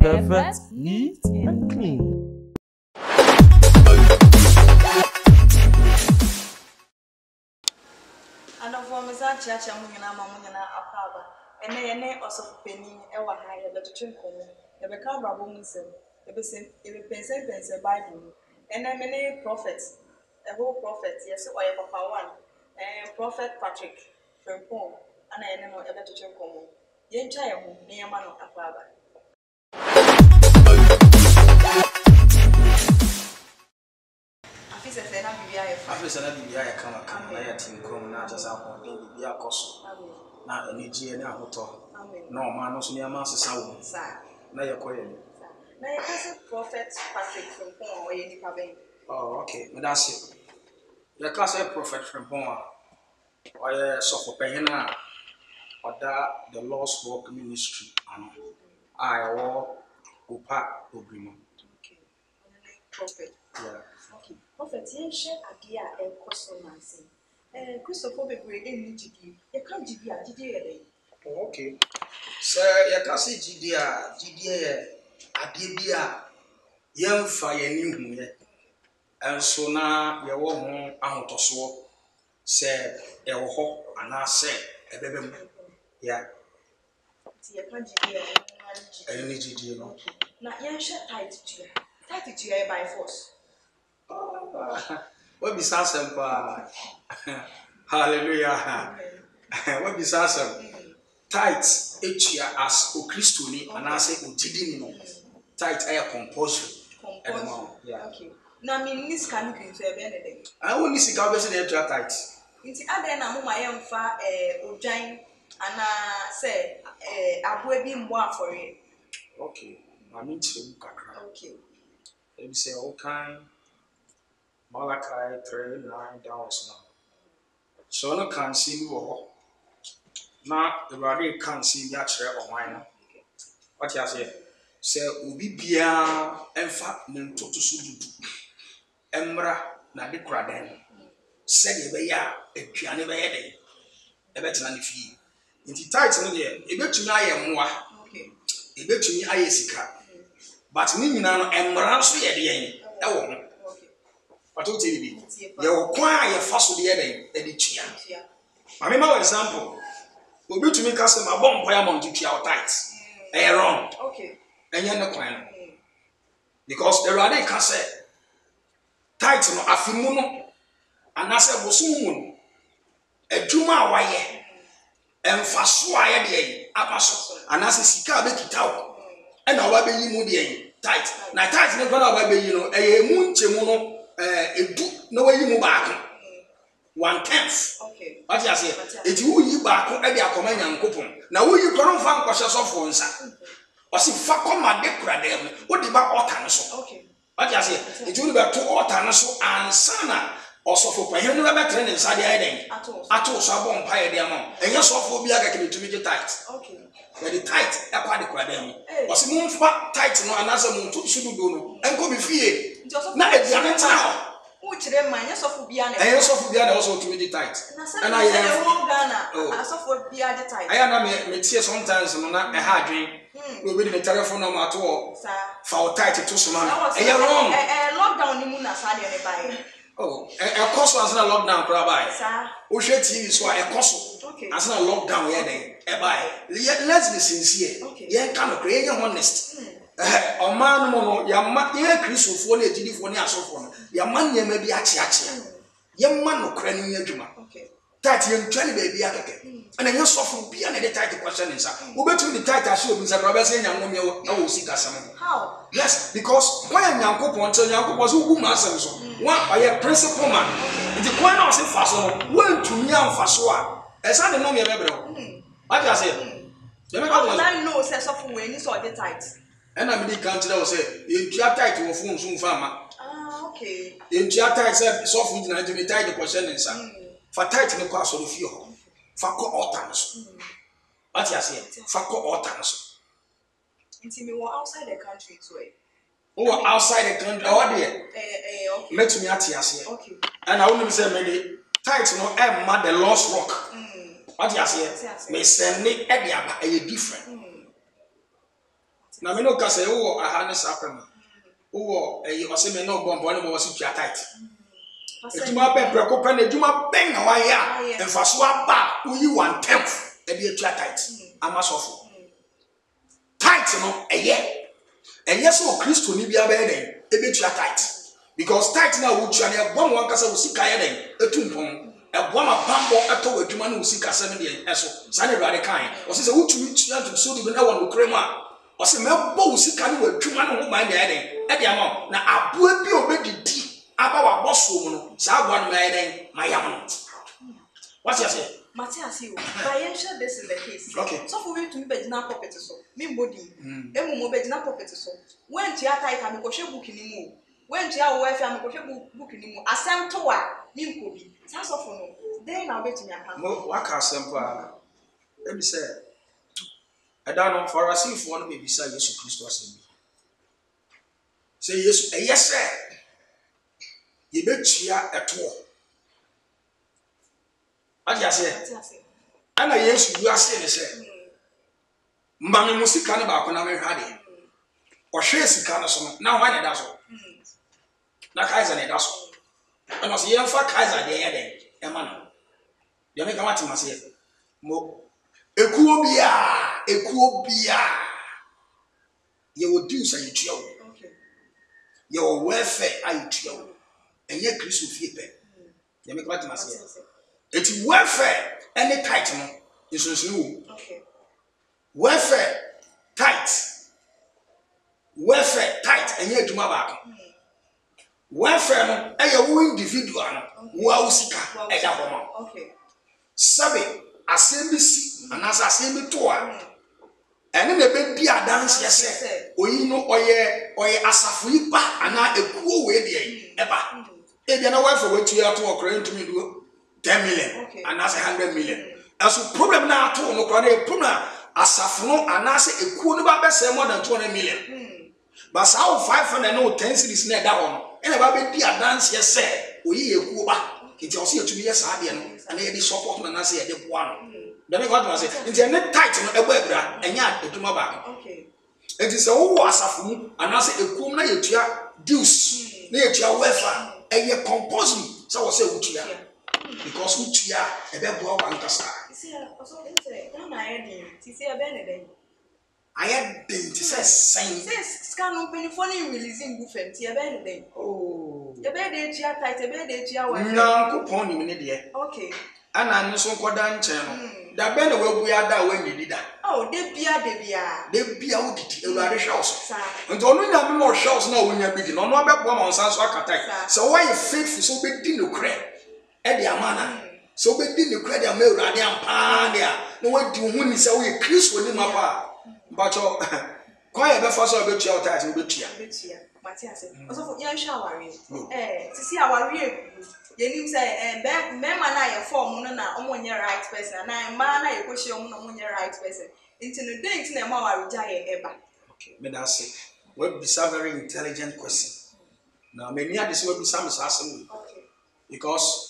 Perfect, neat, and clean. And of one is a church and Muna Akaba, and they also penny ever higher the Chinko, the Becabra Boomson, the Pensa Bible, and then many prophets, a whole prophet, yes, or a papa one, and Prophet Patrick from Pong, and I know ever to Chinko. Yen Chaya, near man of Akaba. Afisa na bibia ya kama kama na ya tinkom na achasa akon bibia koso na energy na ahoto na o ma no so ne ma sesa wo na ye koye na ye kase Prophet Patrick from Pong o ye nipa ben. Oh, okay, me da se ye kase Prophet from Pong o ye sofo pehena oda the Lost Work Ministry ano I wo opa obrimo. Okay, Prophet. Yeah. Okay, Prophet, yen share idea e koso nansi. Christopher bebre eni gidi. Ye kan gidi a gidi ye dey. Okay. So ye kase gidi a gidi ye ade bia yemfa ye ni hu ye. Enso na ye wo ho ahotoso se e wo ho ana se ebebem. Yeah. Ti ye kan gidi e Eni gidi no. Na yen share tight to you. Tight to you by force. What be sasempa? Hallelujah. What be sasem? Tight etua as o Christoni anase o gidi ni no. Tight air compulsory. Yeah. Okay. Na me nis kan bi so e be ne dey. I won this ka be say na etua tight. Nti ade na mo ma yemfa odwan ana say aboa bi mbo afore. Okay. I mean to kakra. Okay. Let me say all kind Malachi 3:9 down now. So no can see me wo. Na Ewurade kan see me a kire oman no. What you say obi bia emfa ne ntoto so dudu. Emra na de kradan. Said ye be ya aduane be ye den. E betena ne fie. Nti tight no de e betumi aye moa. Okay. E betumi aye sika. But ni nyina no emra so ye de yen e wo ho. What you tell me? Ye wo kwan ye fa so de ye den e de tua. Mame ma example. Obi tumi ka se ma bom pa ya mo tua o tight. E wrong. Okay. Enye ne kwan no. Because the Rade can say tight no afimu no anase bosom mu no adwuma a waye emfaso a ye de abaso anase sika be kitawo e na wa be yi mu de tight na tight ne gona wa be yi no eye mu nchemu no edu na wa yi mu baako 1/10. Okay. What you say? Eti wo yi baako e de akoma nyankopon na wo yi koro mfa nkɔhye sɔfo nsa osi fa koma de kura dem wo de ba altar no so. Okay. What you say? Eti wo be to altar no so ansana osofo pahen no be tre ne nsa de ayden ato so abɔ mpa ye de ama enye sofo bi aga kene tumi je tight. Okay. The tight e kwa de kura dem osi mu mfa tight no anasa mu to sududo no enko bi fie na aduane tena ho wo kire man ye sofo bia na enye sofo bia na also tumi je tight na ye wo Ghana sofo bia je tight aya na me tie sometimes no na e ha adwen no be the telephone number to for tight to suma enye wrong lockdown ni mu na sa de ne bae. Oh, a cost was not lockdown, Krabai. Sir, we should TV so a cost. Okay. As not lockdown, let's be sincere. Okay. Yeah, kind of create honest. A man, Yama, Christian for the GD for the Asofon. Your man, you may be achi. Young man, no cranning your juma. Okay. Tight young 20 baby, and then you suffer beyond the tight question. Who bet you the tight as you, Mr. Robertson, and woman, I will see Cassam. How? Yes, because why am Yanko Ponto Yanko was who masters one by a principal man. The point of the faso went to Yan Fasoa. As I don't know me, what I say, I know, says of when you saw the tight. And I'm the country will say, you tight to a phone soon, farmer. Ah, okay. In tight said, soft meat and to be tight the question and son. For tight in the course of the few. Fako altars. What I say, Fako altars. Until we were outside the country to it. Oh, outside the country, oh dear. Okay. Met me at yes. Okay. And I wouldn't say many tight no Emma the Lost Rock. What you say? May send it at the different. Na me no ka say wo aha ne sapem. Wo o se me no bombo ne mo wasi tua tight. Ejuma be preko pe na ejuma ben na wa ya. Enfaso aba wo yi 1/10 e be tua tight. Amasofo. Tight no eye so Kristo ni bia be den e be tua tight. Because tight na wo tua na ebom wan kasa wo sika ye den etumpom. Ebom abambo eto adwuma na wo sika se ne de eso. Sa na Awurade kan. O se wo tumi tua to so bi na wo no krem a. O se mebo wo sika na wo adwuma na ho man de den. E de ama na aboa bi obedidi aba wa boso mu no. Sa aboa no ma den mayam no. What you say? Matthias, you. But I sure this is the case. Okay. So for you to be na pocket so. Me body. Emu mo be na pocket so. When tia tight am ko hwe book ni mu. When tia wo afi am ko hwe book ni mu. Asem to wa me nko bi. Sa so for no. Then na bet me aka. Mo waka asem pa. E bi say ada no Pharisee no be bisa Yesu Kristo asem bi. Say Yesu say ye betua eto. Adi ase. Ana Yesu yu ase ne se. Mba me musika ne ba ko na me hwade. O hwe sika no so no. Na hwa ne da so. Na Kaiser ne da so. Ana se ye fa Kaiser de ye den. E ma no. De me ka mati mase. Mo ekuo bia. Ye wo du sa yitua wo. Okay. Ye wo welfare ayitua wo. Enye Kristo fie pe. De me ka mati mase. Eti welfare any tight no isunsun wo. Okay. Welfare tight enye adwuma ba ko. Welfare no eye wo individual no wo awusika e da ho ma. Okay. Sabe asembisi anasa asembi to a ene na be di adanse se oyi no oye asafo ipa ana ekuo we de e ba. E bia na welfare wetu ato okra ntumi do 10 million and that's 100 million. As a problem now to no problem asafo no anase ekuo no ba be say more than 200 million. But how 500 no 10 cities na da ho no. E ba be di adance ye say oyi ekuo ba. It also yetumi yes ade no and ye di support na say ye de boa no. Then God was say nti ene tight no ebo ebra enya aduma ba. Okay. It is wo asafo mu anase ekuo na yetua dues na yetua welfare eye compulsory so we say wutua. Because utia ebeboa wankasa. See, also say na ayedin. Ti say abeneden. Ayedin ti say sen. Say scan no penifo ni releasing buffet ti abeneden. Oh. Ebe de tia tight, ebe de tia wa. Nankopon ni me de. Okay. Ana nso nkoda nche no. Da be na wabua da wanyidi da. Oh, de bia. De bia wodidi Ewurade hwells. Sa. Nti onu nya me no hwells na wonya bidi no no abeboa ma onsan so akatai. So why faithful so be di no kre. E de amana so be di ne credit am Awurade ampa de a no wadi hu ni se wo ye Kristo ni mapa bacho kwa ye be fa so be tua uta ati be tua Matthias also for yan sha aware ti si aware ye nim say me man na ye form no na omonye right person na man na ye koshi omo no omonye right person into no day into na ma aware ja ye eba. Okay, me that say we be a very intelligent question now me ni ade se we be some asem Okay. because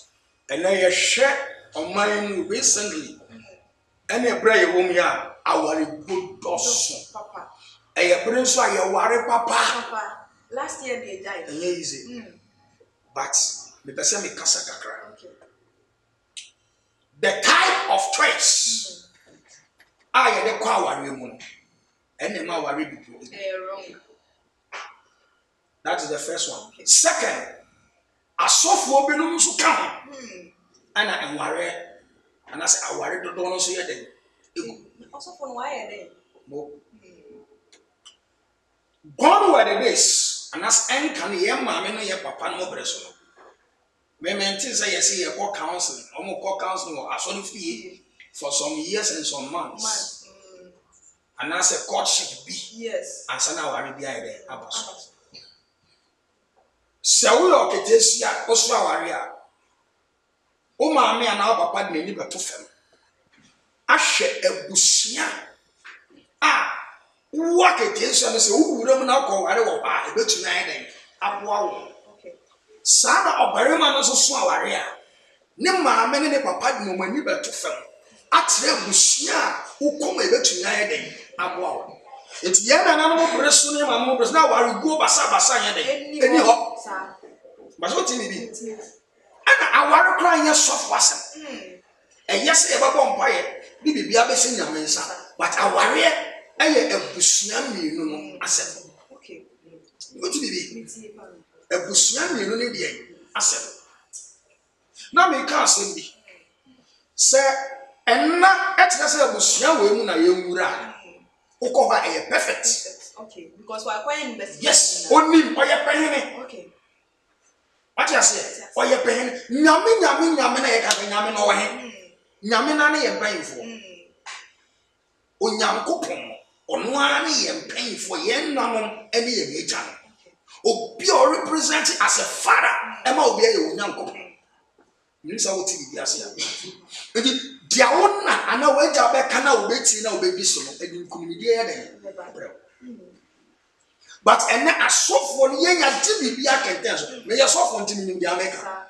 and I share on mine recently. And a prayer woman ya our good doss. Papa. A prince I worry papa. Last year they died. Easy. But the person me kasa kakra. Okay. The type of choice I had a kwa worry moon. And the ma worry people. Wrong. That is the first one. Okay. Second, a soft woman who come. Ana enware ana se aware dodo no so ye den Also for why then mo gone were the days anas enkan ye maame no ye papa no bre so no me mentin say yes ye call counseling omo call counseling or asori fee for some years and some months anas a courtship be yes ansana aware bi aye den abaso se wo yo ketesia oso aware a o maame ana papa de ni beto fam ahwe abusia a wo ketesia no se wo wuram na ko ware wo ba e betu na den aboa wo. Okay. Sana obarima no so aware a ne maame ne papa de mani beto fam atre abusia wo koma e betu na den aboa wo. It's Yana no person, my mother's now I will go basa any hop. But what in it? And I want to cry your soft wasser. And yes, ever bumpire, be a missing your mensa. But I worry, a bushami, no, I said. Okay. What to be? A bushami, no, I said. Now me can't send me. Sir, and not at the bushia women are young. Okoba a perfect. Okay, because we're quite invested. Yes, only for your penny. Okay. What you say? For your penny, Yamin, Yamin, or him. Yaminani and painful. Unyam coupon, on one and paying for yen namum any agent. O pure represented as a father, Emma be a young coupon. Nisa would be as Diaona, and now wait up a canal waiting now baby so and you communicate. But and a soft for yen and Timmy be a contention. May a soft one Timmy in the America.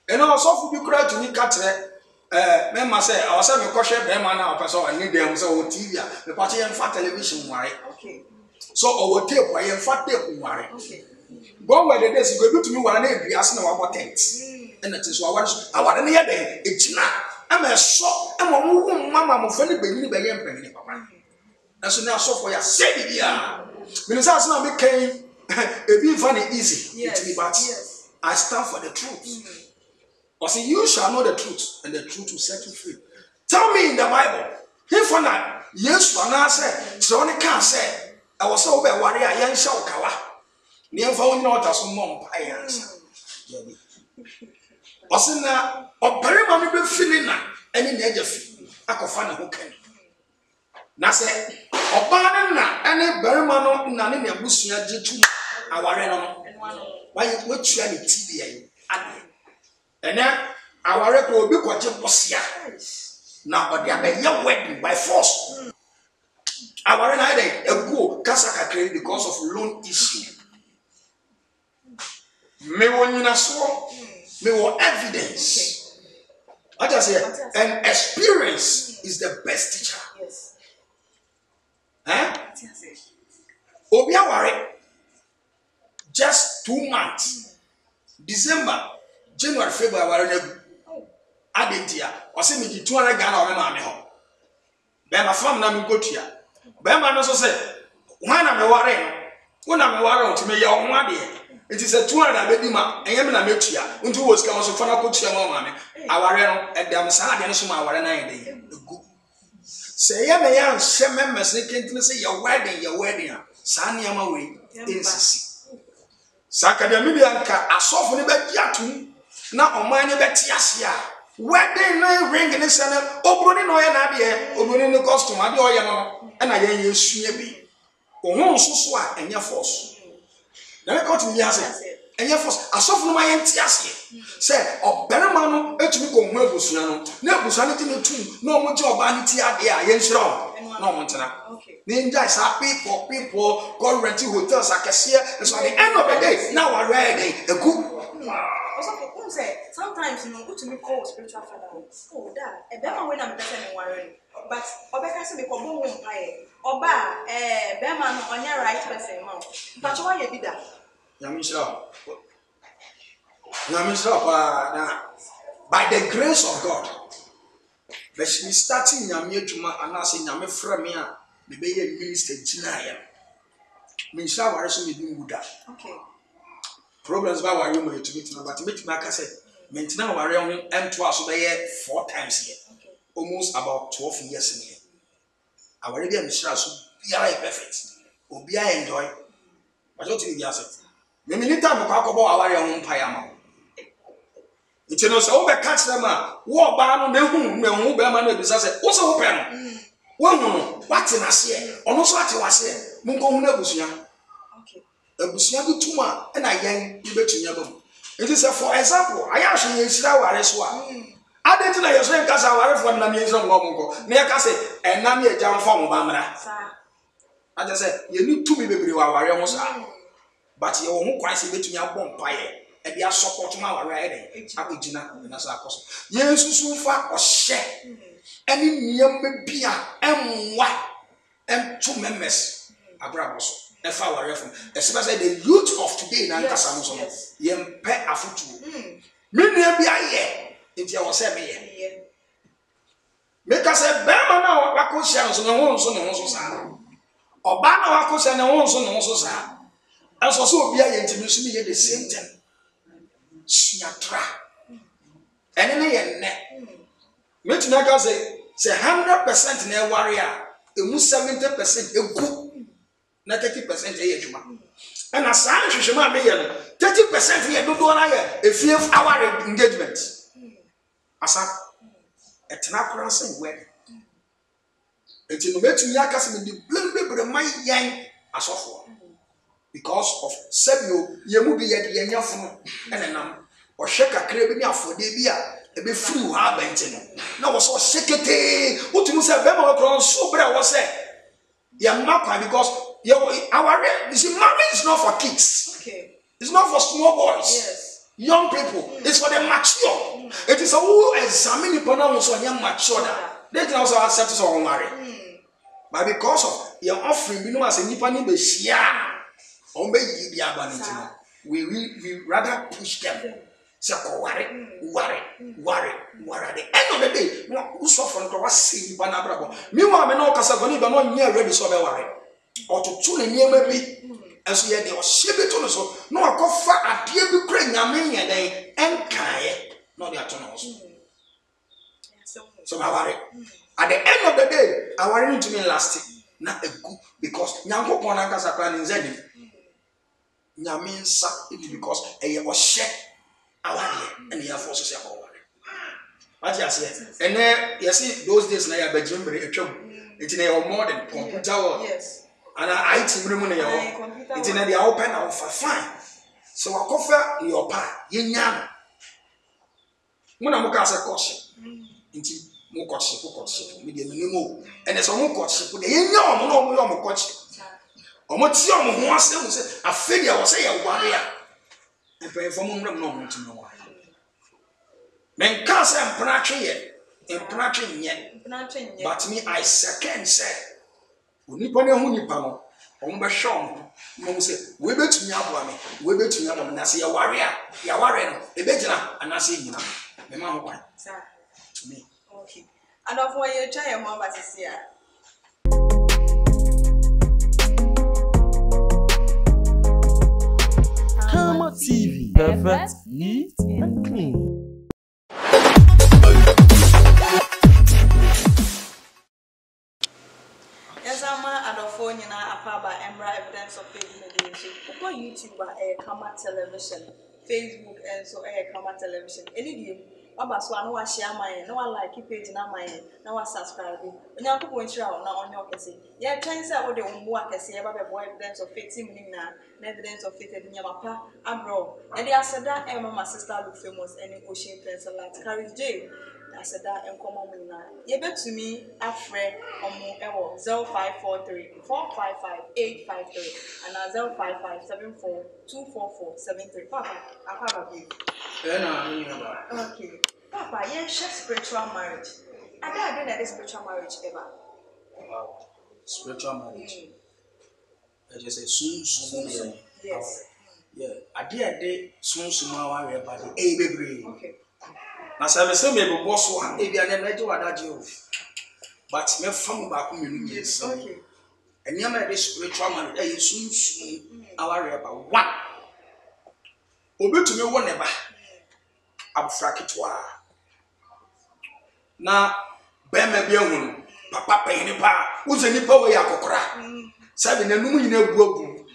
And also for you cry to me, Catcher. Member say, I was a question, Bemana, or person, I need them so TV, the party and fat television, why? Okay. So our tape, why and fat tape, why? Okay. Go where the days go to me one day, be asking about tents. And it is what I want to hear them. It's not. I'm a shop. I'm a woman, mamma, friendly baby, by young papa. And so now, so for your say, yeah. Minister, now became a bit funny, easy. Yes. But I stand for the truth. But see, you shall know the truth, and the truth will set you free. Tell me in the Bible, if for not, yes, for now, say, so only can't say, I was so bad, warrior, young shall kawa. Near found not as some more pions. Osina, or Perimani be feeling now, any edge of I could find a hook. Now say, or Banana, any Berimano, none in your bush, our reno. Why you would try the TBA? And then our record will be quite a now, but they are young wedding by force. Our night a go Kasaka trade because of loan issue. Me won you so me want evidence. What I say, and experience is the best teacher. Yes. Huh? Obia worry. Just 2 months. December. January, February, Adentia, or send me 200 Ghana or Mammy home. Bema farm na go to ya. Bema no so say, when I'm a warren, when I'm a warren to me, your one day. It is a 200 baby ma, and Yamina Metia, until was come so far put your mammy. Our reno at the Amasa and Suma were 9 days. Say, Yamayan, share members, they can't say your wedding, San Yamawi, in Sissi. Sakadamianka, a soft in the bed, now on mine betiasia. Wedding no ring in the center, opening oil nadia, opening the costume, I do oil, and I ain't you be. Oh, so and your force. Then I got to me as and your force, a soft my entiasia. Said, oh, Beramano, Etchmico Merbusiano, Nebusanity too, no more job, Anitia, yes, wrong. No, Montana. Ninja is happy for people, go renting hotels, I can see, and so at the end of the day, now I'm ready, a good. Sometimes you know, go to me call spiritual father. Oh, that a better when I'm better than worrying. But Obeka said, "Because go home pie. Oba, Berman on your right person, mom. But why you did that?" Yamisha, by the grace of God, but she starting Yamia Juma and asking Yami Framia, the baby minister Jinaya. Misha was really good. Okay. Problems by our room to meet, but to meet my cassette. Maintain our realm and twice a year 4 times here. Okay. Almost about 12 years in here. Our radio Michelle be perfect. Or be I enjoy. But what you asset? Many time we talk about our own payama. It's no so over catch them. War ban me who Berman business also open. What's in us here? Almost what you was here. Mungo Nebusia. Okay. A Busia tuma and I yang you bet you. It is for example, I actually use our reswa. I didn't know your same because I was one of the Mongo. Near Cassie, and Nami a jam from Bamra. I just said, you need to be baby, our almost are. But you won't quite see between your bonfire and your support to my riding. Abigina, and as I cost. Yes, so far or share. Any young beer and what? and 2 members abrabos efa ware from especially the youth of today na nkasa no so yem pe afutu me nua bi aye ntia wo se me ye me ka se be ma na wakohia no so ne ho so sa oba na wakohia ne ho so sa aso so obi aye ntimi so me ye the same thing siatra ene ne ye ne me tuna ka say 100% na ware a emu 70% egu na 30% ye adwuma and asan hwehwema me ye no 30% ye dodo na ye efie our engagement asa etna kransen we enti no betumi akase me di blembebre man yan asofo because of sebio ye mu bi ye de yanyafo no enenam ohwe kakra bi ni afode bi a ebe free ha benti no na wo so sekete utumi se be ma kron so bre wo se ya makwa because our you see marriage is not for kids. Okay. It's not for small boys. Yes. Young people. It's for the mature. It is a who examine the pronoun so young mature that they can also accept us or marry. But because of your offering, we know as a nipa ni be share or be be abanitino. We rather push them. Say worry. At the end of the day, who suffer and was see banabra. Meanwhile, me no kasa goni be no near ready so be worry. Or to tune in near maybe as we had the ship to so no akofa adie bi kra nyame yen den enkae no dey atonos so my worry at the end of the day I worry to me last na egu because nyankopon na kasa kwa ni nzadi nyame nsa because eye o hye aware and ya force so worry what you say and you see those days na ya bajimbre etwam it na your modern computer world yes. And I team room in your internet, they are open and fine. So I cover your pa, yen. When I'm a courtship, into more courtship, medium minimum, and there's a more courtship, the yen, no courtship. Or what some who say, a figure or say a warrior, and pray for more no to know why. Men can't say I'm planting yet, but me, I second say. Nipa na hu nipa no ombe hwom mo se we betumi aboa me na se ya ware no e begina anase nyina me ma ho kwan sir to me okay and of what you try your mom as here Kama TV, perfect, neat and clean. Phone na apaba Emra Evidence of Faith Media. Upon YouTube Kama Television, Facebook and so Kama Television. Any day, Baba so no share my no like page na my no subscribe. Onya ko won share na onyo kese. Ye twen say wo de ombo akese ye baba boy Evidence of Faith team ni na Evidence of Faith de nyamapa abro. E dey aseda my sister look famous any Ocean Prince like Carrie J. I said that and come on now. You bet to me afre omo ewo 0543 455 853 and 055 244 Papa give. Okay. Papa, you share spiritual marriage. I don't know spiritual marriage ever. Wow. Spiritual marriage. I just say soon. Yes. Yeah. I did soon our body. Baby. Okay. Na say me be boss one e bia na meje wadaje o but me fam ba ko menu yes okay and you the spiritual man e sunsun our reba one obetumi wo ne ba abufra ketwa na be ma bia hunu papa payini pa uze ni pa we yakokora sabe na num nyina buabu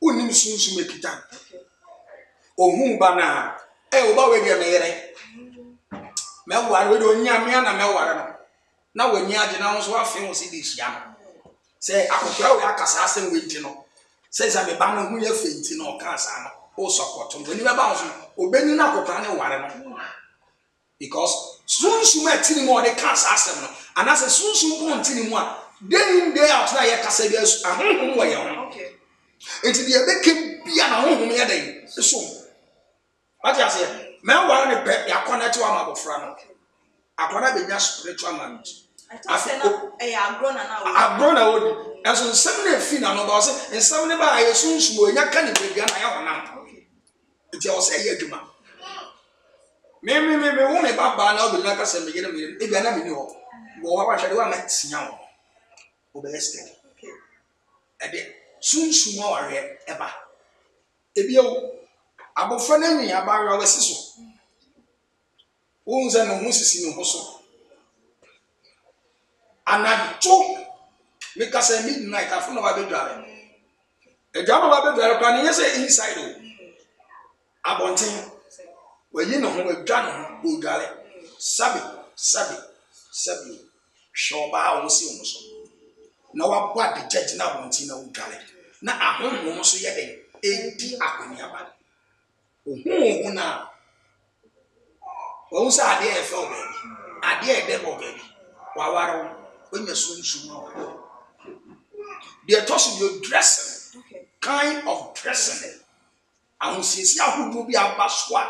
unim sunsun mekita ohun ba na oba we dia me yere me ware we do nyame na me ware no na wani age na so afi ho si di hia say akokora we akasa asem we nti no say za me ba no hu ya fenti no ka asa no o support no ni me ba so obeni na akokora ne ware no because sunsun ma tini mo de ka asa asem no ana say sunsun bo ntini mo a day in day out na ye kasa bi ahonhom we ye ho okay enti de be kem bia na honhom ye den so what you say me ware ne pe ya connect wa ma bofra no akwana be nya spiritual marriage I thought say na grown na would. And so some fin and about and some never I assume you nya can be na okay. It was a yeduma. Me won e baba na obi na ka se me gere me e bia na me ni ho. Wo wa hwede wa metinya wo. Wo be estate. Okay. E de sunsun wa ware eba. E bia wo abofra na nyi abawa wasi so. Wo nza no hu sisi no ho so. Anacho make us a midnight after no baby driver. A job of baby driver can you say inside Abontin when you know who a gun who got it. Sabi Shoba will see almost. Now I bought the judge now Bontina who got it. Now I home almost yet a deep aquaniaba. Who now? Once I dare fell baby. I dare devil baby. Wow. When you're soon they are tossing your dressing, kind of dressing. And since you will be a baswa,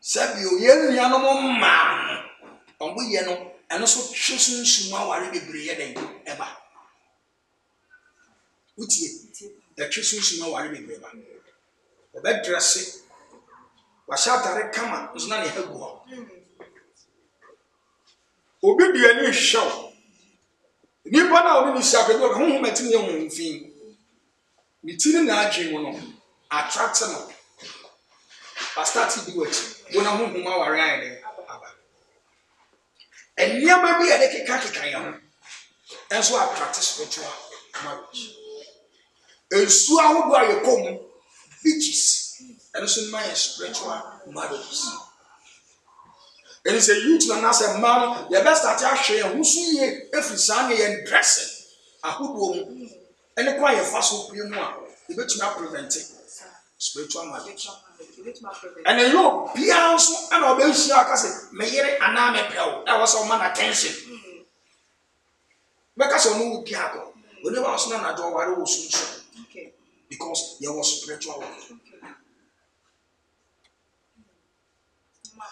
said you no man. And we know, and also choosing Suma worry be breathing ever. Which the choosing Suma worry be breathing. The bed dressing was out a camera, was not a help. Obi any show. Nipa na oni sia pe do honhom matini ye honfin mitini na adwen wo no attract no start di wati wo na honhom aware an de aba eniaba bi ade keka ya ho enso attract spiritual marriage ensu ahodo ayekom witches enso my spiritual marriages. And it's a youth and as a man, you best start to share who see every Sunday and dressing a good woman. And the quiet fast will be more. You bet you not preventing spiritual marriage. And then you be also and obey Shaka, may hear an army pill. That was all man attention. Because you know, Piago, when you was none at all, I was soon. Because there was spiritual life.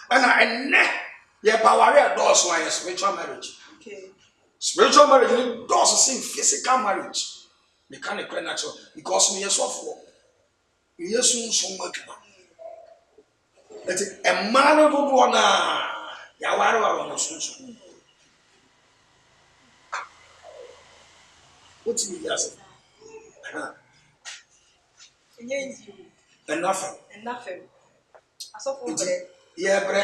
And yeah, power does why a spiritual marriage. Okay. Spiritual marriage does the same physical marriage. Mechanical natural because we are software. We are soon much. That a man of one Yawara was what's the yes? Enough. Yeah, but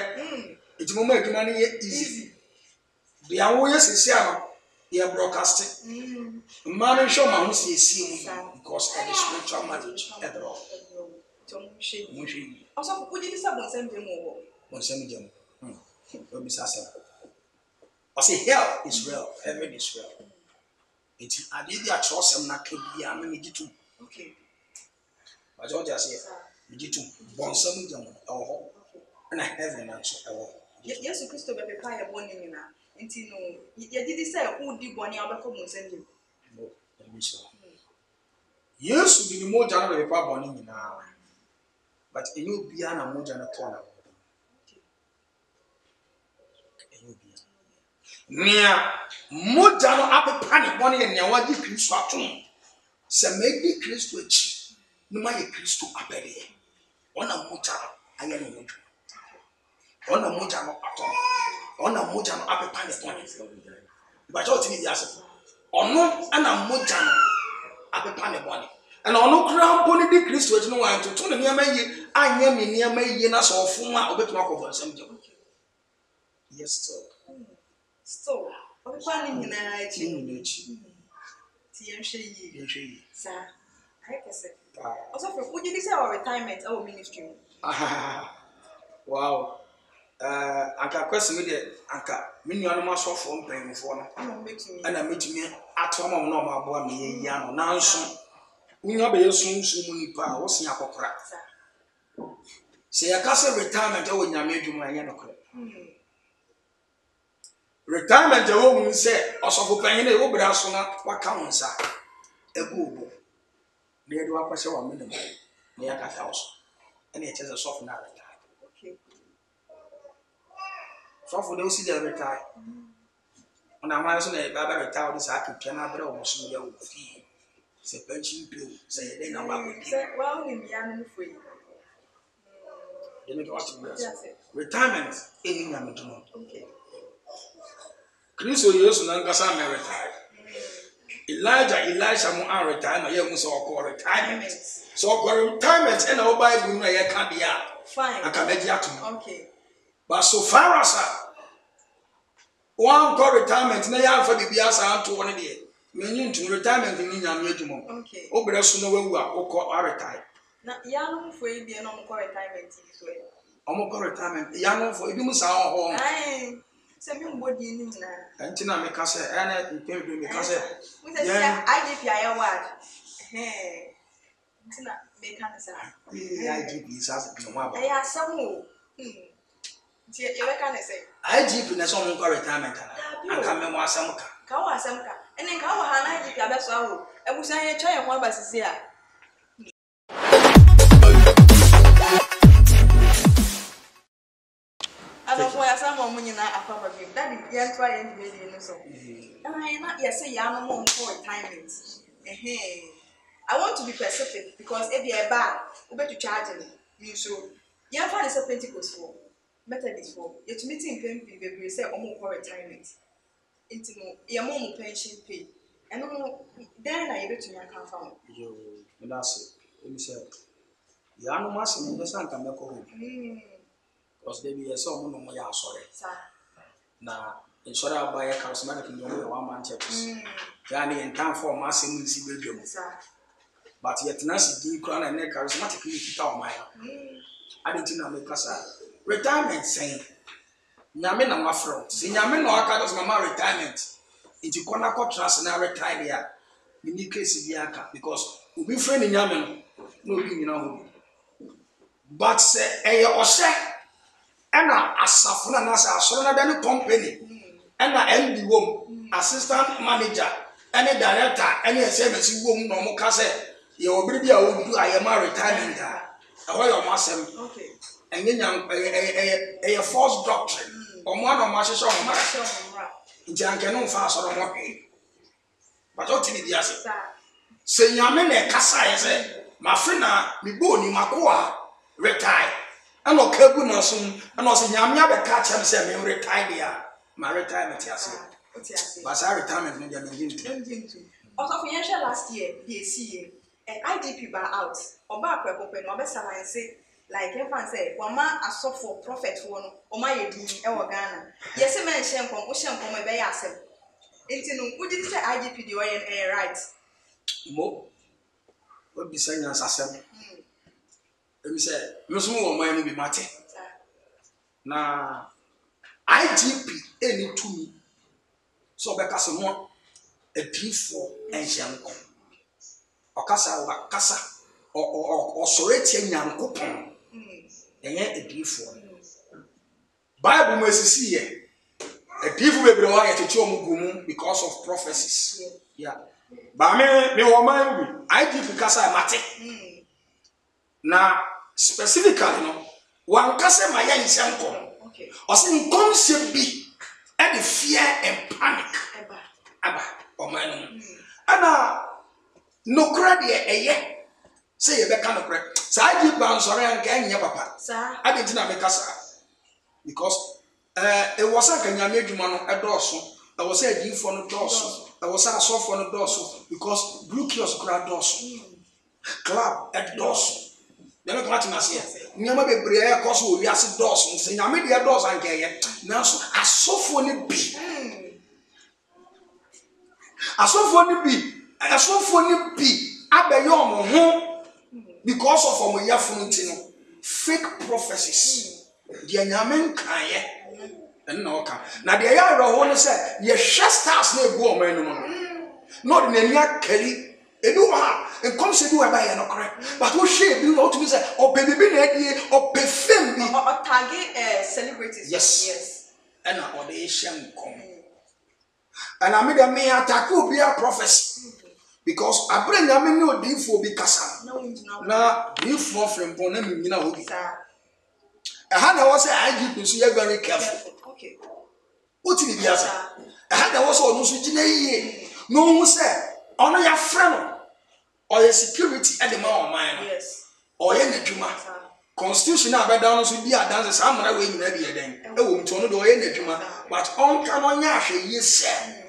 it's more make money easy. The always is here broadcasting. Man show my who see because of the spiritual marriage at all. Also, would you stop on sending more? On sending them. I say hell is real, heaven is real. It's I did the trust and not be a minute too. Okay. But I just say, you do one some them or and I heaven and so. Yes, Christo be pay born in na. Enti no, ye did say who di born ya be come send him. No, let me show. Yes, be more than be born in na. But you be an more than a corner. Nia more than up panic born in ya wadi Christo atum. Se make Christo echi. No ma ye Christo apede. Ona muta anya no mutu. Ona muta no atom. Ona muta no apepa ne bone. But what me yase. Ono ana muta no apepa ne bone. And ono kra bone di Christo echi no wan to ne niam yi anya me niam yi na so ofun a obetuma akọ nsem je. Yes sir. So, opepa ni nyina echi. Ni echi. Ti yenhwe yi. Yenhwe yi. Sir. I guess it. Also, would you say our retirement, our ministry? Wow. Anka question me de anka me nua no maso fo mpanyimfo no ana metumi atoma mo no maboa me ye ya no nanso nua be yesunsu mu nipa wo se akokora se yakase retirement e wo nyame adwuma anya no kora retirement e wo mu se osofo panyin e wo bra so na waka wonsa egu obo na ye do akwase wa me na yakata oso ene ye cheze soft na retire. Okay. So for those who retire, On a man so na baba retire this aka piano abere o so ya wo fi. Se pension bill say dey na ba go. Well, in the animal free. They make what retirement any na me do. Okay. Kristo Yesu na nkasa me retire. Elisha mo an retire ma ye mu so okọ retirement. So okọ retirement and our Bible no ye ka dia. Fine. Aka meji atum. Okay. But so far as one call retirement na ya fa bibia sa anto woni de. Menyi ntu retirement ni nyame adwuma. Okay. Obere so no wawu a okọ retire. Na ya no for e de no mo retirement this way. Omo call retirement ya no for ebi mu sa ho. Ai. Se mi mbodi ni na. Enti na me ka se ene npedu me ka se. We say IGP aye word. Enti na me ka se. IGP is no wa ba. Eh asem o. Ti e be ka ne se. IGP na so mo call retirement na. Aka me mo asem ka. Ka wa asem ka. Ene ka wa ha na IGP abeso awo. Ebusan ye twa ye ho abasisi a. Ado ko ya sama mo nyina akwa bi. Daddy ye twa ye ndi be no so. Na ye say ya no mo for retirement. I want to be specific because if you are bad, you better charge me. You should. You have had a Pentecost for, Methodist for. You to meeting people, we say, "Oh, for retirement." Into your mom pension pay, and then I able to make a family. Yo, that's it. Let me say, the animals in the sun can make home. Because they be a song no more. Sorry, now in sort of buy a charismatic in the 1 month churches. Danny in time for massing in Sibidium. But yet, Nancy D. Crown and charismatically fit our mind. I didn't know make us retirement saying, Yamina Mafro, Sinyamin or Akados Mama retirement. Into Konako Trans and I retire here. In the case of Yaka, because we'll be friend in Yamin, no being know. But say, or say, and a Safuna Nasa, so not any company, and I am the woman, assistant manager, any director, any SMS woman, no more cassette. Your baby, I will do. I am a retirement. I want your master. Okay. And then a false doctrine. Or one of my sister. In Jankanon fast or more. But what did you say? Say, Yamene Kasa, say, my friend, me boni makua, retire. And no Kabuna soon, and also Yamia catch him, say, me retire. My retirement, yes. But I retirement, maybe I'm going to. Also, financial last year, DCA. IDP bar out or back where open or best and say, like everyone say, one man a soft for prophet one or my Ghana. Yes, a man shame from Ocean from a bay asset. Into who did say IDP the way and right? Mo would be saying as a seven. Let me say, Muslim or mine will be Mate. Now, IGP any to me. So because of more a beautiful ancient. Okasa wa kasa o soreti nyankopon enye edifo Bible mo esisi ye edifo bebre wa ye tete omugumu because of prophecies yeah ba me wo man bi IDP kasa mate na specifically no wan kasa ma ye nsenko okay o se nkonse bi e the fear and panic aba o man ana no credit say you be kind of correct. So I give ban sorry and can ya papa. Sir. I didn't make us because it was a Kenya made man a dorsum. I was a give for no dorsum. I was a soft for no dorsum because blue kiosk grad dorsum. Club at dorsum. Then I got to say, Yama be brea cause we are sit dorsum. Say, I made your doors and gay. Now, I saw for the be. I saw for the be. I saw for the be. Abeyomo ho because of our yafunitino fake prophecies the nyamen kan and no kan na the ya ro ho say ye stars na egu o man no the nania kali edu ha en come say do e ba ye no correct but we share bi no to be say o baby bi na die o perfume bi o target celebrities yes and o de shem kom and I made me attack obi a prophecy because I bring a many of the for be cassa. Now, you for from Bonam, you know, I had also IGP, so you're very careful. Okay. What did you say? I had also gyina yie no hu say ono ya frɛ no or security at the man Yes. or ye n'adwuma constitution na abeda no so bi adanse sa amara we nyina bi eden e wo mto no do ye n'adwuma but on ka no nya ahwe ye sɛ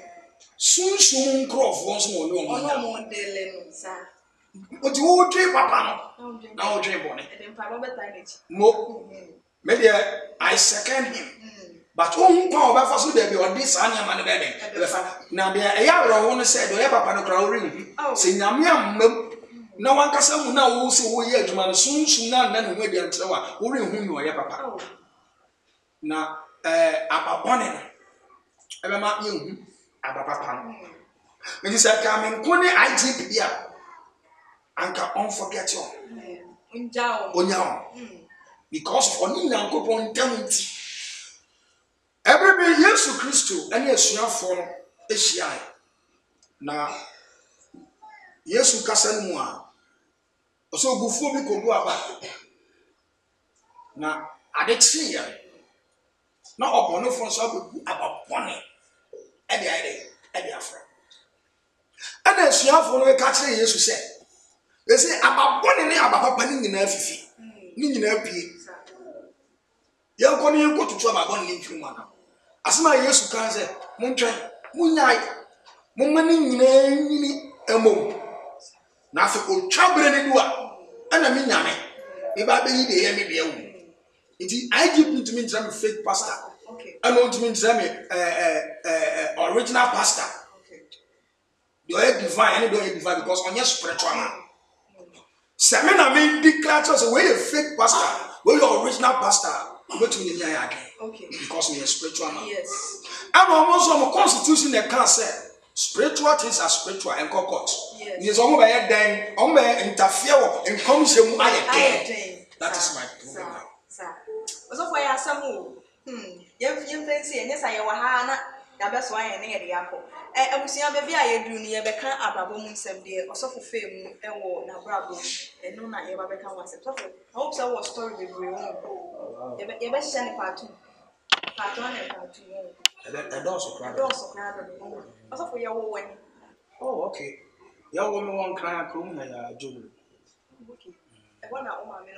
sunsun nkrofo nso mo ne ono mo dele no sa oti wo twe papa no na wo twe bone e dem pa bo beta nechi mo me there I second him but on kwa obafa so there be odi sa nya ma ne be den e be fa na be e ya ro ho no say do ye papa no kra wo ri se nyame amam na wankasa mu na wo se wo ye adwuma no sunsun na na ne ho adi antrewa wo ri hu no ye papa na ababone no e be ma ye hu abapapa no me say ka me ko ne IGP dia anka unforget you onjao because of oni nyankopon ntamunti every Yesu Kristo ani asuafo no ehia na Yesu kasa mu a oso gufuo bi kogu aba na ade tie na obono fo so abu abapone e de afra ana asuafo no ka kire Yesu se ese abapone ne abapapa ni nyina afifi ni nyina apie yanko ni yanko tutu abapone ni mfiri mu ana asema Yesu kan se montwe munyai mummani nyina nyini emom na afi otwabre ne duwa ana me nyame e ba be yi de ye me de ewu iti IGP to me tell me fake pastor okay I want to me tell me original pastor okay do you divine and do you divine because on your spiritual man semina me declare so we a fake pastor we your original pastor go to me again okay because we a spiritual man yes and almost some constitution that can say spiritual things are spiritual and court. Yes. Yes, on by then, on by interfere and come to my that is my problem. Sir. Also for ya samu. Yem fancy and yes I wa ha na ya be so ayen ne de yakọ. Abusia be bia ye duru ne ye be kan abrabo mu nsem de osofo fam e wo na abrabo. Eno na ye ba be kan wasem. So I hope so was story be bring on. Ye be share ne part 2. Part 1 and part 2. I don't subscribe. Also for your one. Oh, okay. Ya woman one cry come na Joe. Okay. I want to my men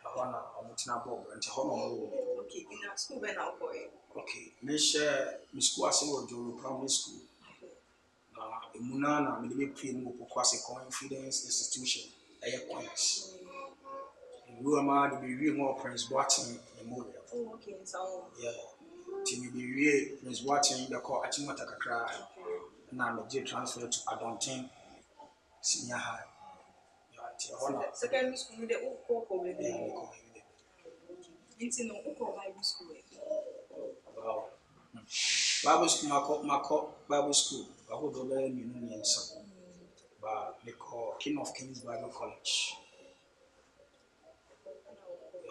I wanna omutina bob and hono. okay, in a school when I'll boy. Okay. Me share me school ase wo Joe primary school. Na emuna na me dey pay mo pokwase confidence institution. Eye points. We are mad to be real more Prince Boateng Memorial. Oh, okay, so yeah. Timmy be real Prince Boateng the call Achimota Kakra. Now me transfer to Adontin Senior High. secondary school the Oko into no Oko Bible school. Wow. Bible school, Mako Bible school. I would go there, you know, but they call King of Kings Bible College.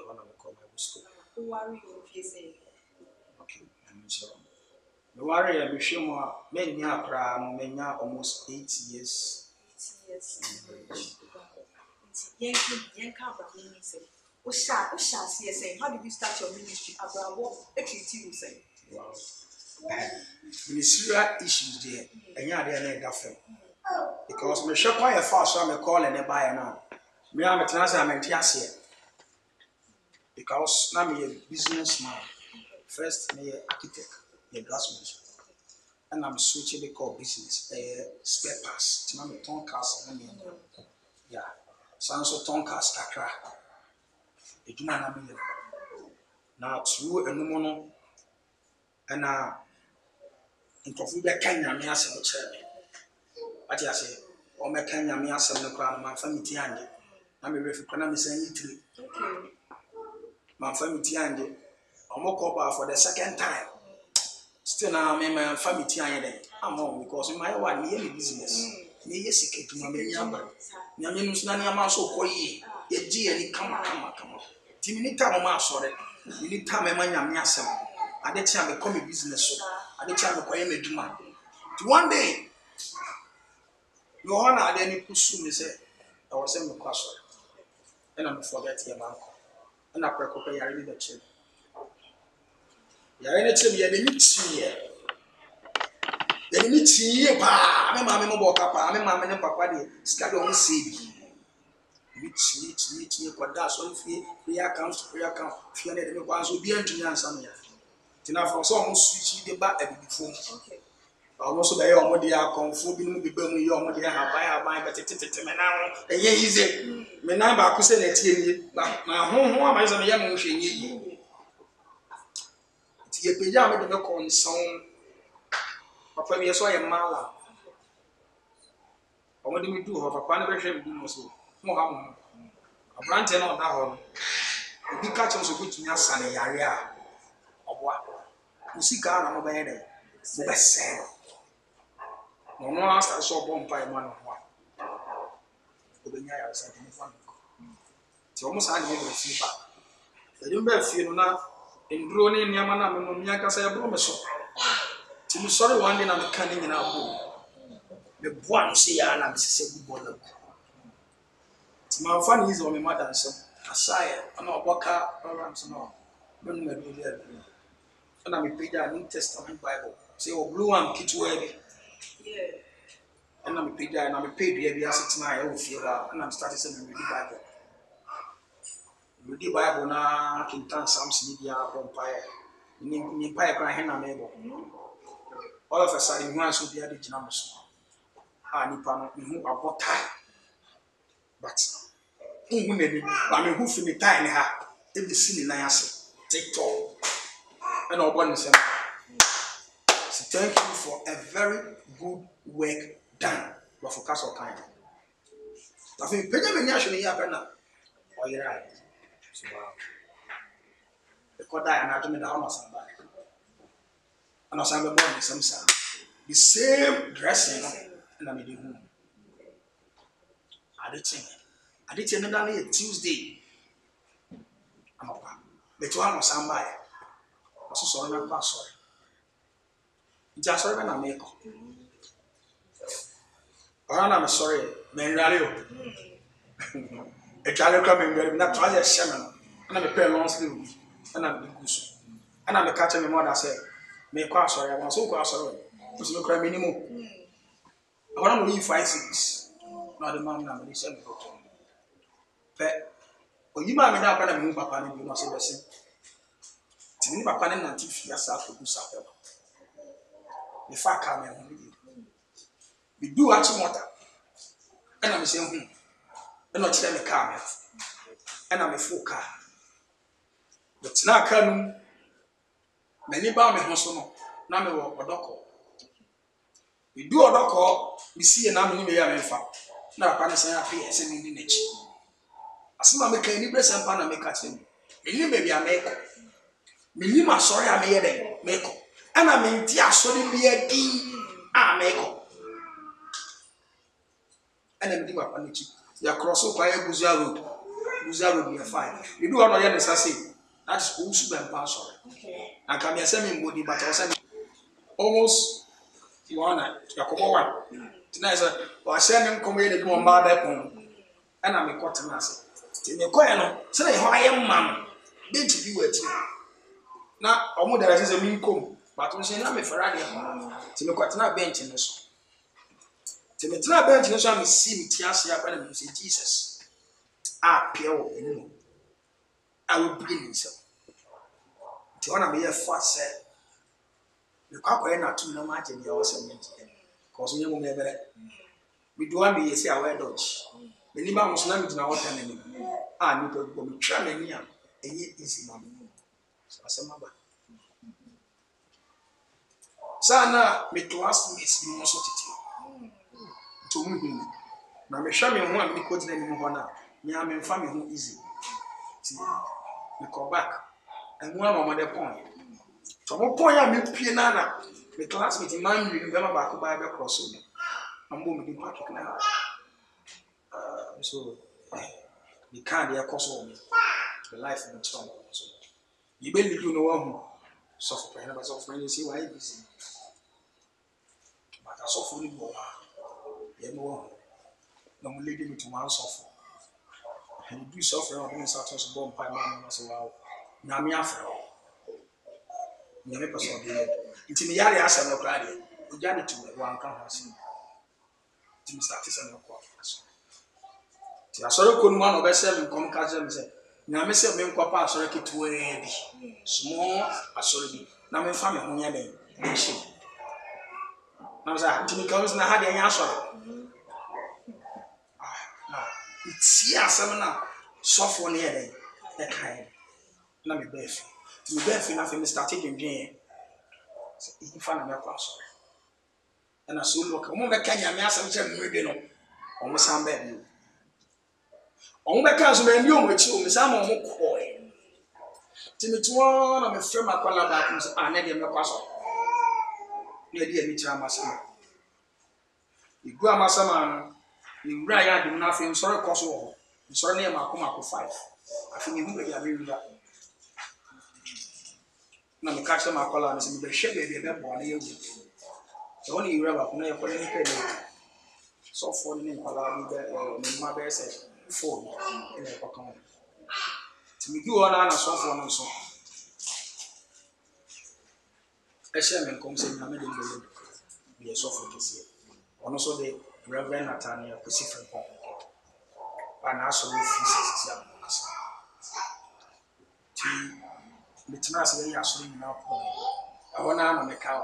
Bible school. Who worry if you say? Okay, I'm sure. The warrior, I'm sure more. Many are almost 8 years. 8 years. Yanka Abraham say. Osha say. How did you start your ministry? Abraham, what treat you say? Wow. Ministerial issues there. And yeah, they are not that because me shop quite fast, so I'm calling a buyer now. Me, I'm a transit, I'm a here. Because now I'm a businessman. First, I'm an architect, a draftsman. And I'm switching the core business, spare parts. I'm a ton cars. Yeah. So I'm so ton cars, kakra. You do not know. Now, through a no and in Kofuba Kenya, me as a chair. What you say? Or me Kenya, me as a crown, my family tiange. I'm a refugee, saying Italy. Okay. My family tiange. I'm for the second time. Still now, my family tiange. I'm home because in my one yearly business. Me yes, it to my member. Yaminus Nana so coy. Ye dearly come. Timmy time of sorry. You need time a man yam. At the time, become a business. At the time, acquire me to man. One day, Johanna had any pursue me say, I was in the question. And I'm forget your uncle. And I preoccupied your leadership. You're in a team, you're the next year. The ni tie pa me maame mo boka pa me maame ne papa de sika de on sebi ni tie kwada so fie prayer account fie na de me kwa so bi antumi ansa no ya tina for so on switch de ba abibifo okay almost be your modi akonfo bi no bi ba mu ye o modi haban betetete me na ho eye yize me na ba ko se na tie ni na ho ama se me ya mo hwe nye tie peja me de me konson papa mi yeso ye mala o modi mi du ho papa na be hwe mi du mo so mo ha mo abrante na oda ho obi ka che so gutumi asane yare a oboa musika na mo be ye de mo be se no asta so bompa e mano ho obenya ya sa ni fa ti o mo sa ni be fi ba e be fi no na nduro ni niama na me no mi aka sa ya bro me so ti mi sorry one day na me kan ni nyina bo me boa no se ya na me sese bu bola ti ma fa ni izo me mother so asaya ana oboka programs no no me do there ana me peja New Testament Bible say o blue one kitwa bi yeah and I'm paid and I'm paid every asset na I feel and I'm starting to read the Bible. Read the Bible na kintan Psalms ni dia empire. Ni empire kra hen na mebo. All of a sudden one so dia de gina mo so. Ah nipa no me hu abota. But hu na ni ba me hu fi me tie ni ha. E bi si ni nan ase. TikTok. And obon say thank you for a very good work done. But focus on time. I think Benjamin Yashini Yapana. Oh, you're right. So, the Koda and I told me the Hamas and back. And I sang the morning, some sound. The same dressing, and I made it home. I did think another Tuesday. I'm up. The two Hamas and by. I was sorry, I'm not sorry. Just sorry when I make up. I'm sorry, men rally. A child coming, we're not trying to shaman. And I'm a pair long sleeve. And I'm the goose. And I'm a catcher, my mother said, make cross sorry, I want so cross sorry. What's no crime anymore? I want to leave 5 6. Not the man number, he said, but you might not have a move upon him, you know, say the same. To me, Papa and Auntie yourself to do something. The fact come here, we do actually water. And I'm saying, and not tell me car, and I'm a full car. But now, come many bound me hosono, na me wo odoko. We do odoko, we see a name in the fa. Na pa na say afi ese ni nechi. Asema me kan ni bless pa na me catch him. Eni me bia me ko. Me ni ma sorry a me ye den me ko. Ana me nti asori bia din a me ko. Ana me di ma pa na chi. Ya cross up by Guzia road. Guzia road near 5. You do ono ye nsa say. That is also been passed. Okay. And come here, send me body, but also almost you wanna Yakobo one. Tonight, I send him come here to do my back home. And I'm a cotton mass. In the coin, so I am mamma. Did you do it? Now, almost there is a mean come, but we say, I'm a Ferrari. To the cotton bench in this. To the trap bench in this, I see me tears up and say, Jesus. Ah, pure anymore. I will begin himself. The one I may have fast said, the cocker not too no matter the awesome because we never we do want me say our dodge. The Niba was not in our time. Ah, you will be trying here, and yet easy mamma. So I said, Mama. Sana, me to ask me, it's most of it to me. Now, me show me one because then you want to. I'm in family who easy. Me come back. And one of my point. So, what point I meet Pianana, the classmate in man, you remember back by the cross. I'm going to be Patrick now. So, you can't be a cause me. The life of the child. You believe you know one suffer, and I was offering you see why you busy. But I suffer in more. You know, no leading me to one suffer. And you do suffer on the Saturday bomb by man as well. Namia. Never saw the intimidate as a locality. ojani to one kan hasi ti start se me kwa aso ti asore ko numa no be se me kom ka je me se na me se me nkwa pa asore ketuwa bi small asore bi na me fa me ho nya den nshi na za ti mi comes na ha de nya asore na it's ya some na sofo ne yede e kai na me befi ti me befi na fe me start dwendwen e fa na me kwa asore na so lo ka mo be ka nya me asem che me bi no o mo san ba bi o mo be ka so me ndi o mo chi o me san mo ko e ti me tuwa na me frame akwala ba kum so na de me kwa so na de mi tira masama igu amasama no ni wura ya de na fe nsore koso ho nsore na ma ko 5 afi ni hu be ya be wura na me ka chama akwala na se me be hwe be be bo na yewu so ni wura ba ko na ye ko ni pe so for ni akwala bi be me ma be se phone ina ko kan ti mi gi wona na so for no so e she me kom se na me de be be so for kesi ono so de Reverend Nathaniel Pacific Pop and also physics ya ti bitna se ya so ni na po awona na me ka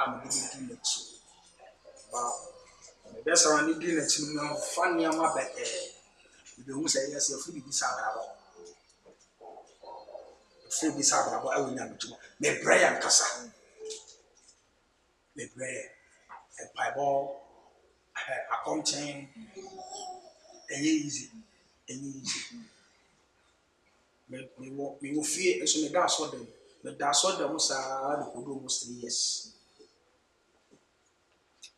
am di di next ba me be so ni di next no fan ya ma be be hu se yes fu di sa bra ba fu di sa bra ba awu nya bituma me prayer kasa me prayer and Bible accounting easy me wo fie so me da so dem sa de kodo almost 3 years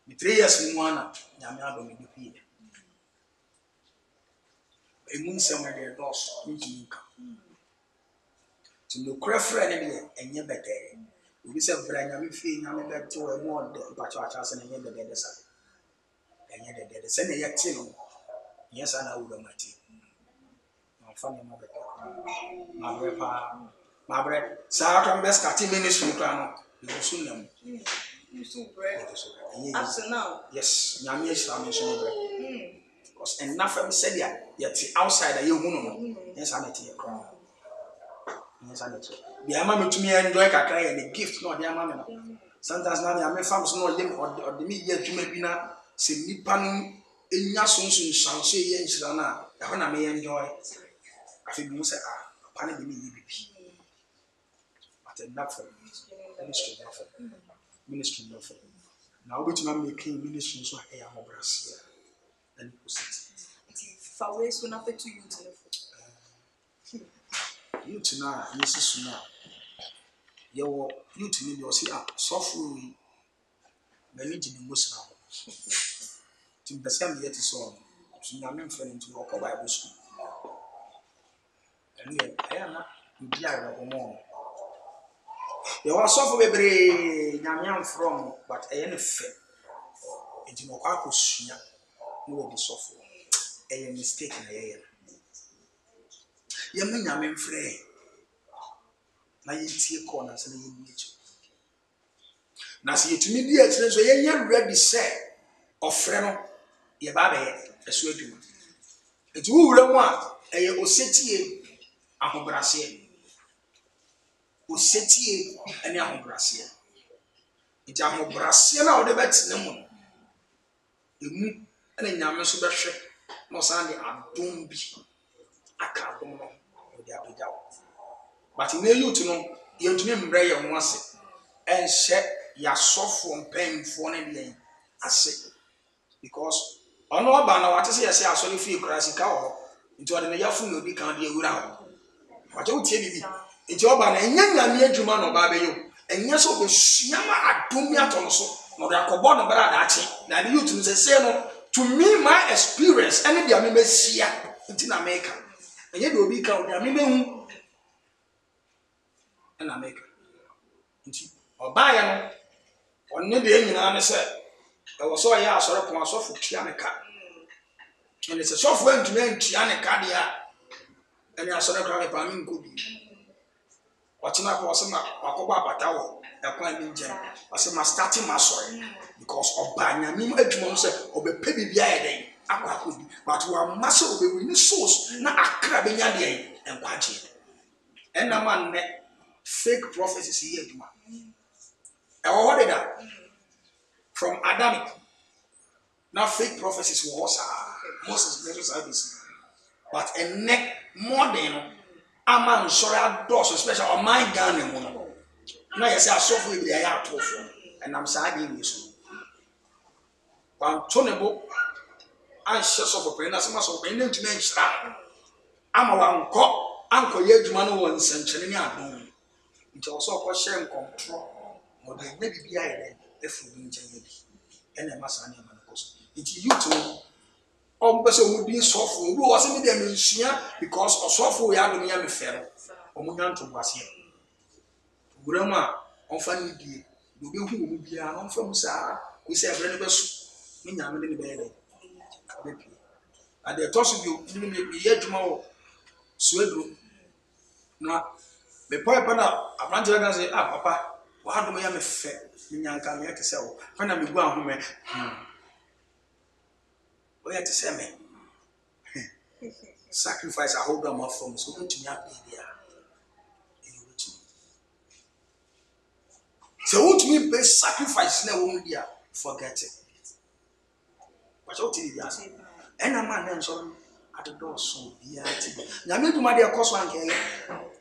me 3 years ni mwana nyame ado me dipie emun se me de dos nka to no crefra ne de enye bete obi se bra nyame fie nyame bete o emu de pacho acha se ne enye de sa enye de se ne yete no yes ana wo mati ma fa ne ma bete ma bre pa ma bre sa to be start ministry plan no so nam you so bread up to now yes nyame ehira me so bre because enough am said ya yet outside you hu no yes ana tie kra yes ana tie bi ama metumi enjoy kakra ya the gift no dey ama me no sometimes na me fam so no dey or dey me ye adwuma bi na se nipa no enya sonson sanse ye nhira na ya ho na me enjoy afi bi mo say pa na dey me ye bibi but enough for ministry no for now we to make ministry so e amobras and positive fa we so na fetu youth na yesu na yewo youth ni dey say so for we many jini musna tim besam yet so nyame mfa ni to okọ bible school and na ndi ara go mo you are so for bebre nyame am from but ne fe enti no kwa kosua no we so for mistake na ye mu nyame mfre na yentie corner se na yenni echo na se yetumi di akire so yenye ready say ofre no ye ba be eso adwuma enti wo wura mu a osetie ahobrase osetie ene ahobrase enti ahobrase na wo de betene mu emu ene nyame so behwe no san de adom bi aka adom no wo de abedawo but in youth no yentumi mbre ye ho ase enhye ya sofo mpemfo ne de ase because ono aba na wate se yesi asori fi krasika ho nti ode ne yafu no di kan de ewura ho waje utie bibi nti oba na enya nyame adwuma no ba be yo enya so be suama adomi ato so no de akobo no bra da ache na the youth no se no to me my experience any dia me mesia nti na make enye de obi ka odia me mehu na make nti oba ya no onne de nyina ne se e wo so ya asore pon asofo tua ne ka ene se sofo antuna ntua ne ka de a ene asore kra me pa me nkobi Ochina ko se ma akoba patawo e kwan bi nje ose ma starting ma sorry because oba nyame adwuma no se obepe bibia ye den akwa but wa maso obewi ni source na akra benya de enkwaje ena man ne fake prophecies here adwuma e wo what that from Adamic now fake prophecies was Moses never said this but a neck more than a man sorry especially on my gun and one. Now you say I suffer with the eye and I'm saying this. One tonable I share of a pen as much of any to make star. I'm a one cop, Uncle Yedman one century. It also question control or they may be behind if we engineer and a mass animal. It's you too. Person would be software who wasn't in the because of software we have in fair. Omunyan to was here. Grandma, on funny day, you will be an on from Sarah. We say a very best Minam in the bed. At the toss of you, you may be yet tomorrow. Swedru. Now, the poor panel, a branch of say, ah, papa, what do we have a fair? Minyan come here to sell. When I'm going home, we have to say me. Sacrifice, I hold them off from so good to me up there. So what me pay sacrifice na won dia forget it. But what did you say? And a man then so at the door so be at it. Na me duma dey cost one ke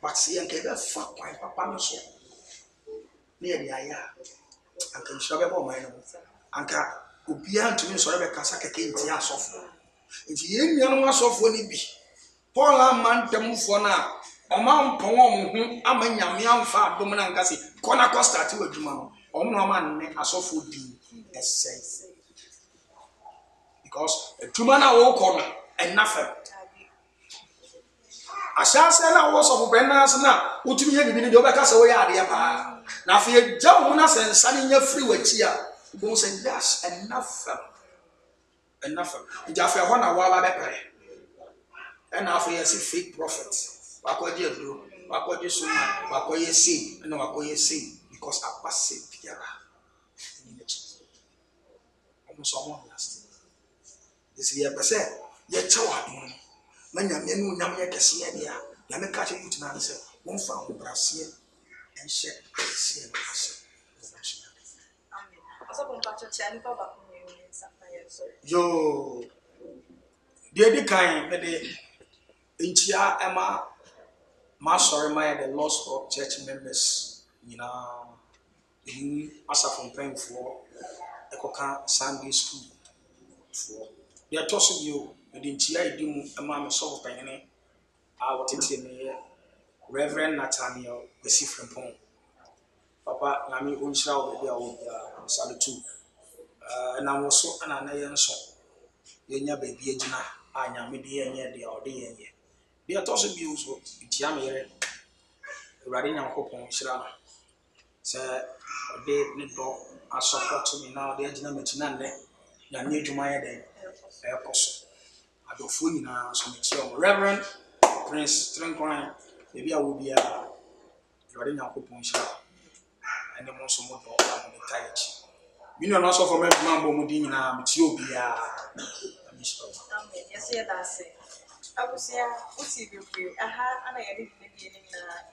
but see en ke be fa kwan papa no so. Na ye dia ya. Anka nso be bo man no. Anka obi antumi so be kasa keke nti asofo. Nti ye nua no asofo ni bi. Paul man temfo na Oman pon amanyame amfa adom na nkase kona ko start we dwuma no omno man ne asofo din essence because dwuma na wo ko no enafem asase na wo so benas na utumi ye bibi ne de obeka wo ya ade pa na afi gya wo na sensa ne nya free wachi a bo say yes enafem jafe ho na wa ba bepere and afi yes fake prophet Wakoje do, wakoje suma, wakoje see, and wakoje see because I pass it together. Almost someone last. This year, per se, yet chow. Many men who Namia Cassia, Yamaka you to answer, one found Brassier and share. Yo, dear kind, but the Emma. Sorry, the lost of church members, as from praying for Ekoka Sunday school. For they are tossing you, and in Chia, do a mamma so penny. I will take me Reverend Nathaniel, the from home. Papa, Nami Unshaw, the old Salute. And I was so an iron song. Yenya baby, Jina, I am media near the ordain. They are tossing you so it's yammy. Riding on Hopon Shrana. Sir, they need to support to me now. They are Jinamatinande. Yan new to my day. Apostle. I do fully now. So, Reverend Prince Tranquine. Maybe I will be a riding on Hopon Shrana. And the most of the Taiji. You know, also for Mambo Mudina, Ethiopia. Yes, that's it. I was here, I had an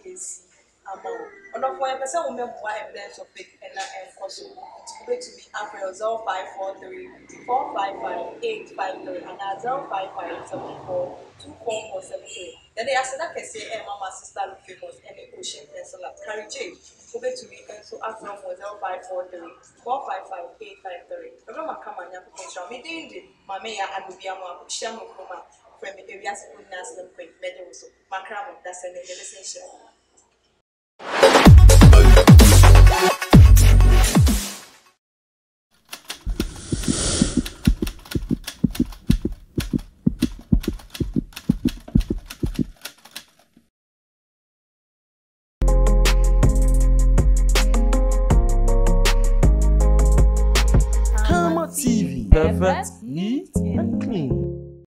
is one of my person will remember why evidence of it and possible to be April 0543 455 853 and 055 74 24473. Then they asked that I say, Mama sister look famous and the ocean pencil at Carrie J. Go to me and so after 0543 455 853. Remember, come on, you have me doing my mayor and will be a more shaman from the areas of National Queen, Meadows, Macram, that's an essential. Kama TV, perfect, neat, and clean.